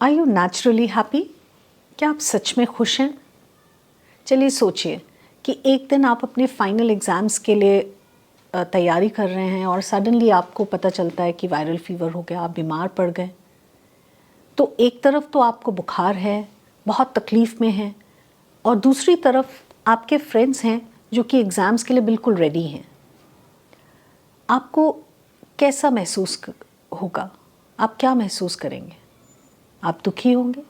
Are you naturally happy? क्या आप सच में खुश हैं? चलिए सोचिए कि एक दिन आप अपने फाइनल एग्ज़ाम्स के लिए तैयारी कर रहे हैं और सडनली आपको पता चलता है कि वायरल फीवर हो गया, आप बीमार पड़ गए। तो एक तरफ तो आपको बुखार है, बहुत तकलीफ़ में हैं, और दूसरी तरफ आपके फ्रेंड्स हैं जो कि एग्ज़ाम्स के लिए बिल्कुल रेडी हैं। आपको कैसा महसूस होगा? आप क्या महसूस करेंगे? आप दुखी होंगे,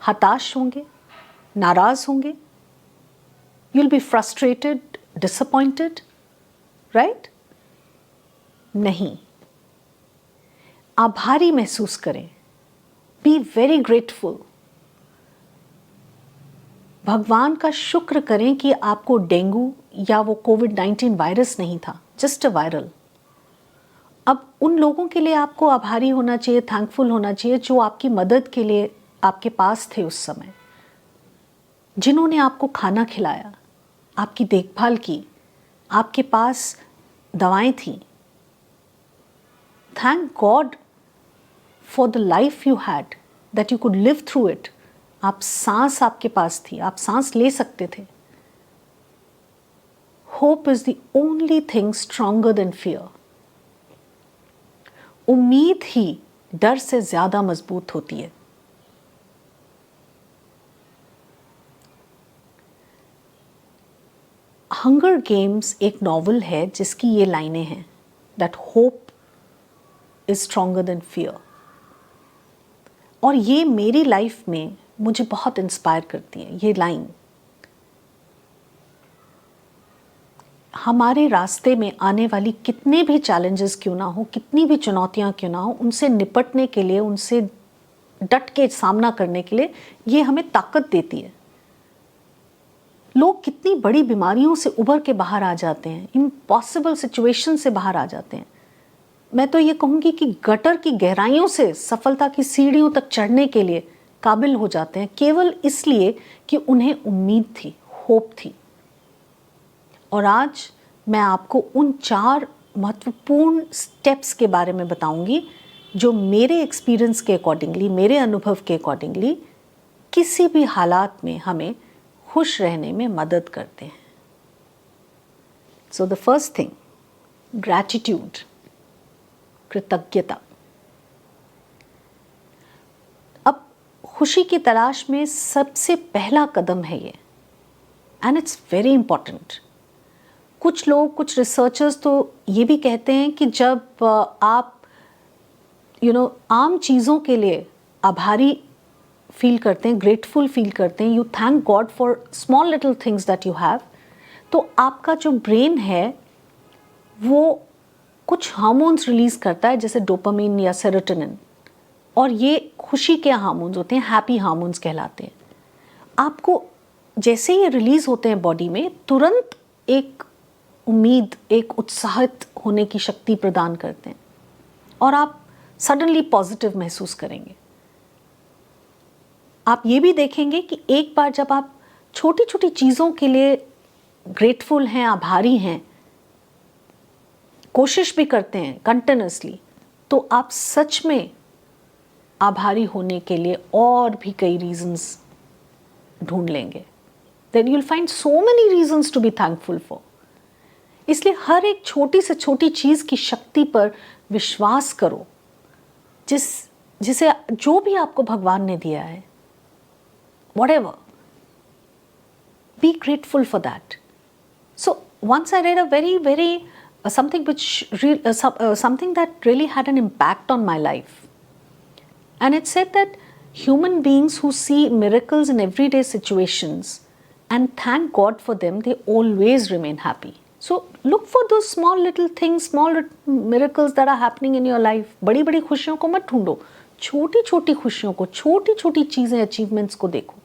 हताश होंगे, नाराज़ होंगे? You'll be frustrated, disappointed, right? नहीं, आभारी महसूस करें। Be very grateful. भगवान का शुक्र करें कि आपको डेंगू या वो कोविड-19 वायरस नहीं था, जस्ट अ वायरल। अब उन लोगों के लिए आपको आभारी होना चाहिए, थैंकफुल होना चाहिए जो आपकी मदद के लिए आपके पास थे उस समय, जिन्होंने आपको खाना खिलाया, आपकी देखभाल की, आपके पास दवाएं थीं। Thank God for the life you had, that you could live through it. आप सांस आपके पास थी, आप सांस ले सकते थे। Hope is the only thing stronger than fear. उम्मीद ही डर से ज्यादा मजबूत होती है। हंगर गेम्स एक नॉवल है जिसकी ये लाइनें हैं, that hope is stronger than fear. और ये मेरी लाइफ में मुझे बहुत इंस्पायर करती है ये लाइन। हमारे रास्ते में आने वाली कितने भी चैलेंजेस क्यों ना हो, कितनी भी चुनौतियां क्यों ना हो, उनसे निपटने के लिए, उनसे डट के सामना करने के लिए ये हमें ताकत देती है। लोग कितनी बड़ी बीमारियों से उभर के बाहर आ जाते हैं, इम्पॉसिबल सिचुएशन से बाहर आ जाते हैं। मैं तो ये कहूँगी कि गटर की गहराइयों से सफलता की सीढ़ियों तक चढ़ने के लिए काबिल हो जाते हैं, केवल इसलिए कि उन्हें उम्मीद थी, होप थी। और आज मैं आपको उन 4 महत्वपूर्ण स्टेप्स के बारे में बताऊंगी जो मेरे एक्सपीरियंस के अकॉर्डिंगली, मेरे अनुभव के अकॉर्डिंगली किसी भी हालात में हमें खुश रहने में मदद करते हैं। So the first thing, gratitude, कृतज्ञता। अब खुशी की तलाश में सबसे पहला कदम है ये, एंड इट्स वेरी इंपॉर्टेंट। कुछ लोग, कुछ रिसर्चर्स तो ये भी कहते हैं कि जब आप आम चीज़ों के लिए आभारी फील करते हैं, ग्रेटफुल फील करते हैं, you thank God for small little things that you have, तो आपका जो ब्रेन है वो कुछ हार्मोन्स रिलीज़ करता है, जैसे डोपामिन या सेरोटोनिन, और ये खुशी के हार्मोन्स होते हैं, हैप्पी हार्मोन्स कहलाते हैं। आपको जैसे ये रिलीज़ होते हैं बॉडी में, तुरंत एक उम्मीद, एक उत्साहित होने की शक्ति प्रदान करते हैं और आप सडनली पॉजिटिव महसूस करेंगे। आप ये भी देखेंगे कि एक बार जब आप छोटी छोटी चीज़ों के लिए ग्रेटफुल हैं, आभारी हैं, कोशिश भी करते हैं कंटिन्यूसली, तो आप सच में आभारी होने के लिए और भी कई रीजंस ढूंढ लेंगे। Then you'll find so many reasons to be thankful for. इसलिए हर एक छोटी से छोटी चीज़ की शक्ति पर विश्वास करो, जिसे जो भी आपको भगवान ने दिया है, whatever, be grateful for that. So once I read a very something that really had an impact on my life, and it said that human beings who see miracles in everyday situations and thank God for them, they always remain happy. So look for those small little things, small miracles that are happening in your life. बड़ी बड़ी खुशियों को मत ढूंढो, छोटी छोटी खुशियों को, छोटी छोटी चीज़ें, अचीवमेंट्स को देखो।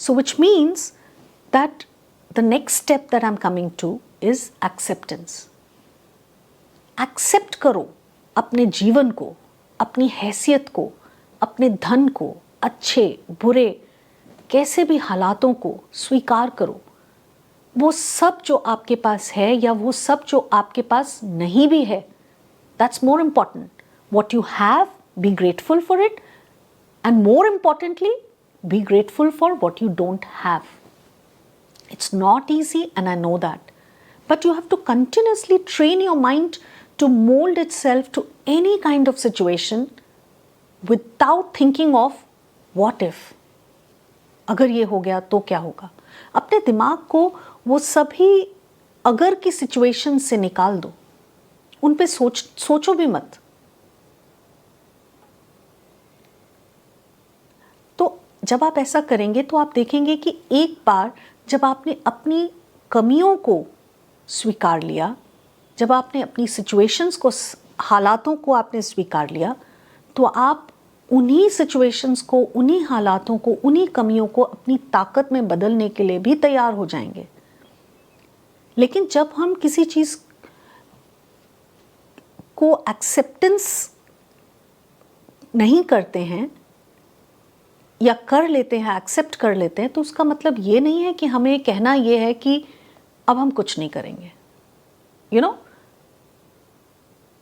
So which means that the next step that I'm coming to is acceptance. Accept करो अपने जीवन को, अपनी हैसियत को, अपने धन को, अच्छे बुरे कैसे भी हालातों को स्वीकार करो। वो सब जो आपके पास है या वो सब जो आपके पास नहीं भी है, that's more important. What you have, be grateful for it, and more importantly, be grateful for what you don't have. It's not easy, and I know that, but you have to continuously train your mind to mold itself to any kind of situation without thinking of what if, अगर ये हो गया तो क्या होगा. अपने दिमाग को वो सभी अगर की सिचुएशन से निकाल दो, उन पे सोचो भी मत. तो जब आप ऐसा करेंगे तो आप देखेंगे कि एक बार जब आपने अपनी कमियों को स्वीकार लिया, जब आपने अपनी सिचुएशंस को, हालातों को आपने स्वीकार लिया, तो आप उन्हीं सिचुएशंस को, उन्हीं हालातों को, उन्हीं कमियों को अपनी ताकत में बदलने के लिए भी तैयार हो जाएंगे. लेकिन जब हम किसी चीज़ को एक्सेप्टेंस नहीं करते हैं या कर लेते हैं, एक्सेप्ट कर लेते हैं, तो उसका मतलब ये नहीं है कि हमें कहना ये है कि अब हम कुछ नहीं करेंगे. You know,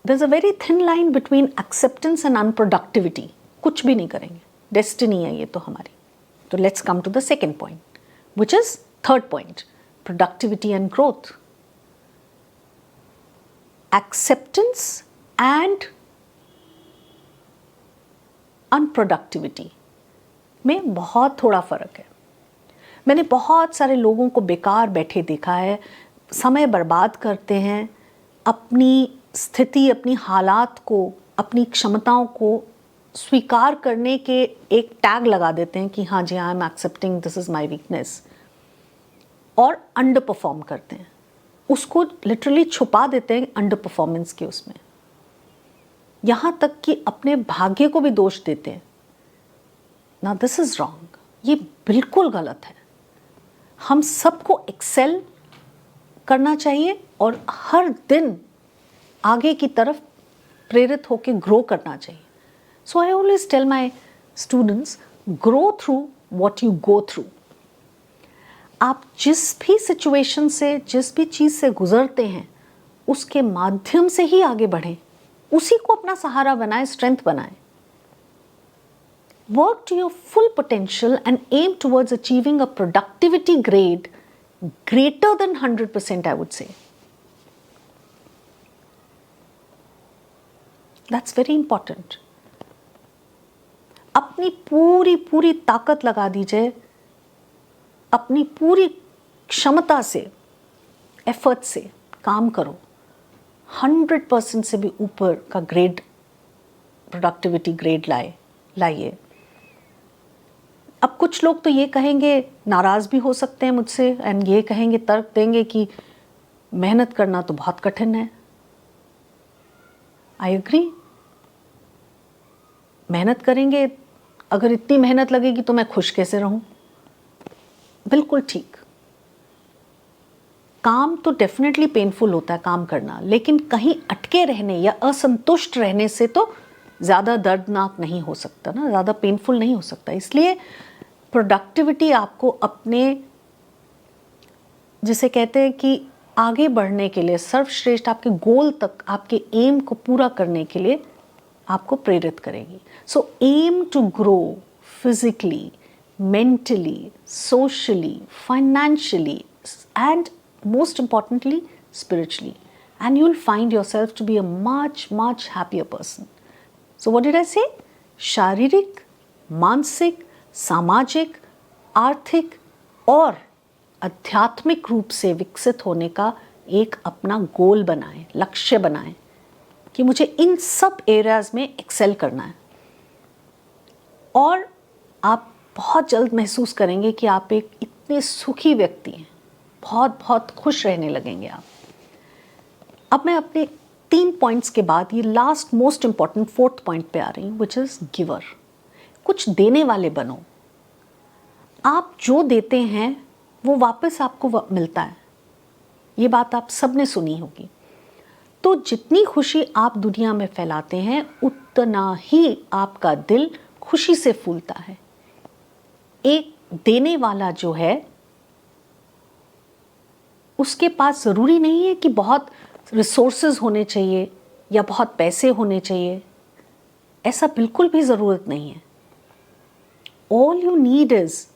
there's a very thin line between acceptance and unproductivity. कुछ भी नहीं करेंगे, डेस्टिनी है ये तो हमारी. तो let's come to the second point, which is third point, productivity and growth. Acceptance and unproductivity में बहुत थोड़ा फर्क है. मैंने बहुत सारे लोगों को बेकार बैठे देखा है, समय बर्बाद करते हैं, अपनी स्थिति, अपनी हालात को, अपनी क्षमताओं को स्वीकार करने के एक टैग लगा देते हैं कि हाँ जी, I am accepting this is my weakness, और अंडर परफॉर्म करते हैं. उसको लिटरली छुपा देते हैं अंडर परफॉर्मेंस के उसमें, यहाँ तक कि अपने भाग्य को भी दोष देते हैं. ना दिस इज़ रॉन्ग, ये बिल्कुल गलत है. हम सबको एक्सेल करना चाहिए और हर दिन आगे की तरफ प्रेरित होकर ग्रो करना चाहिए. So I always tell my students, grow through what you go through. आप जिस भी सिचुएशन से, जिस भी चीज़ से गुजरते हैं, उसके माध्यम से ही आगे बढ़ें, उसी को अपना सहारा बनाएं, स्ट्रेंथ बनाएं. Work to your full potential and aim towards achieving a productivity grade greater than 100%, I would say. That's very important. अपनी पूरी ताकत लगा दीजिए, अपनी पूरी क्षमता से, एफर्ट से काम करो. 100% से भी ऊपर का ग्रेड, प्रोडक्टिविटी ग्रेड लाइए. अब कुछ लोग तो ये कहेंगे, नाराज़ भी हो सकते हैं मुझसे, एंड ये कहेंगे, तर्क देंगे कि मेहनत करना तो बहुत कठिन है. I agree. मेहनत करेंगे, अगर इतनी मेहनत लगेगी तो मैं खुश कैसे रहूं? बिल्कुल ठीक. काम तो डेफिनेटली पेनफुल होता है काम करना, लेकिन कहीं अटके रहने या असंतुष्ट रहने से तो ज़्यादा दर्दनाक नहीं हो सकता ना, ज़्यादा पेनफुल नहीं हो सकता. इसलिए प्रोडक्टिविटी आपको अपने, जिसे कहते हैं कि आगे बढ़ने के लिए, सर्वश्रेष्ठ आपके गोल तक, आपके एम को पूरा करने के लिए आपको प्रेरित करेगी. So aim to grow physically, mentally, socially, financially, and most importantly spiritually, and you'll find yourself to be a much happier person. So what did I say? शारीरिक, मानसिक, सामाजिक, आर्थिक और आध्यात्मिक रूप से विकसित होने का एक अपना गोल बनाएं, लक्ष्य बनाएं कि मुझे इन सब एरियाज में एक्सेल करना है. और आप बहुत जल्द महसूस करेंगे कि आप एक इतने सुखी व्यक्ति हैं, बहुत खुश रहने लगेंगे आप. अब मैं अपने 3 पॉइंट्स के बाद ये last most important 4th point पे आ रही हूँ, विच इज़ गिवर. कुछ देने वाले बनो. आप जो देते हैं वो वापस आपको मिलता है. ये बात आप सब ने सुनी होगी. तो जितनी खुशी आप दुनिया में फैलाते हैं, उतना ही आपका दिल खुशी से फूलता है. एक देने वाला जो है, उसके पास ज़रूरी नहीं है कि बहुत रिसोर्सेज होने चाहिए या बहुत पैसे होने चाहिए. ऐसा बिल्कुल भी ज़रूरत नहीं है. All you need is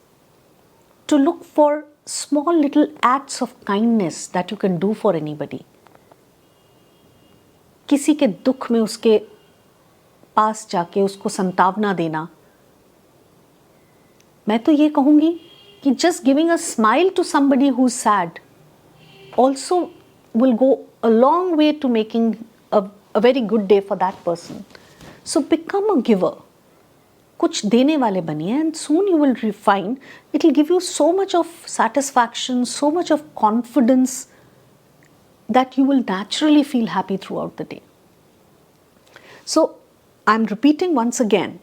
to look for small little acts of kindness that you can do for anybody. किसी के दुख में उसके पास जाके उसको संतावना देना. मैं तो ये कहूँगी कि just giving a smile to somebody who's sad also will go a long way to making a very good day for that person. So become a giver. कुछ देने वाले बनिए, and soon you will find it will give you so much of satisfaction, so much of confidence that you will naturally feel happy throughout the day. So I'm repeating once again.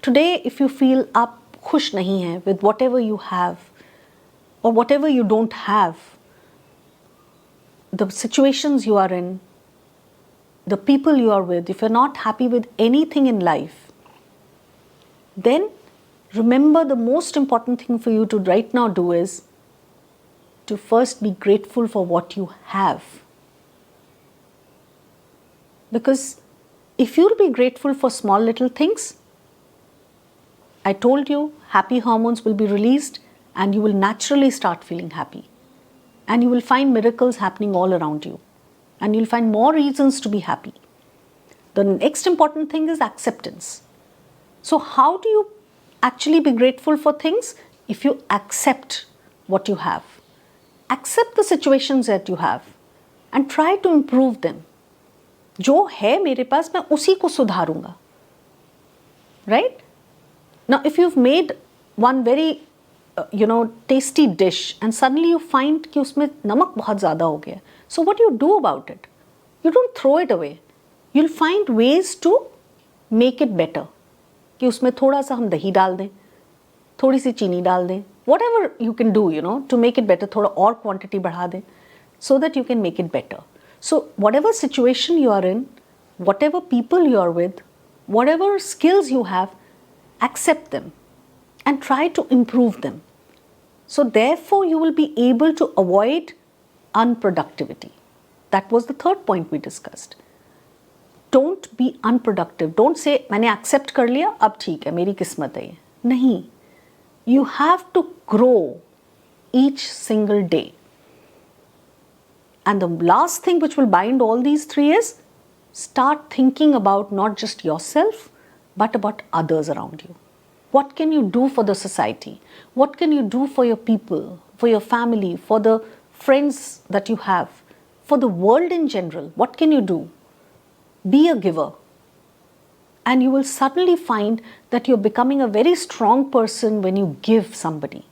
Today, if you feel आप खुश नहीं हैं with whatever you have or whatever you don't have, the situations you are in, the people you are with, if you're not happy with anything in life, then remember the most important thing for you to right now do is to first be grateful for what you have. Because if you'll be grateful for small little things, I told you, happy hormones will be released and you will naturally start feeling happy. And you will find miracles happening all around you. And you'll find more reasons to be happy. The next important thing is acceptance. So how do you actually be grateful for things? If you accept what you have. Accept the situations that you have and try to improve them. जो है मेरे पास मैं उसी को सुधारूंगा. Right? Now if you've made one very tasty dish and suddenly you find कि उसमें नमक बहुत ज़्यादा हो गया. So what do you do about it? You don't throw it away. You'll find ways to make it better. कि उसमें थोड़ा सा हम दही डाल दें, थोड़ी सी चीनी डाल दें. Whatever you can do, to make it better, थोड़ा और quantity बढ़ा दें, so that you can make it better. So whatever situation you are in, whatever people you are with, whatever skills you have, accept them and try to improve them. So therefore you will be able to avoid unproductivity. That was the third point we discussed. Don't be unproductive. Don't say मैंने accept कर लिया, अब ठीक है, मेरी किस्मत है ये. नहीं. You have to grow each single day. And the last thing which will bind all these three is start thinking about not just yourself, but about others around you. What can you do for the society? What can you do for your people, for your family, for the friends that you have, for the world in general? What can you do? Be a giver. And you will suddenly find that you're becoming a very strong person when you give somebody.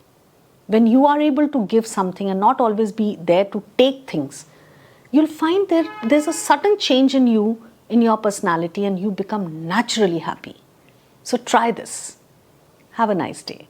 When you are able to give something and not always be there to take things, you'll find there's a sudden change in you, in your personality, and you become naturally happy. So try this. Have a nice day.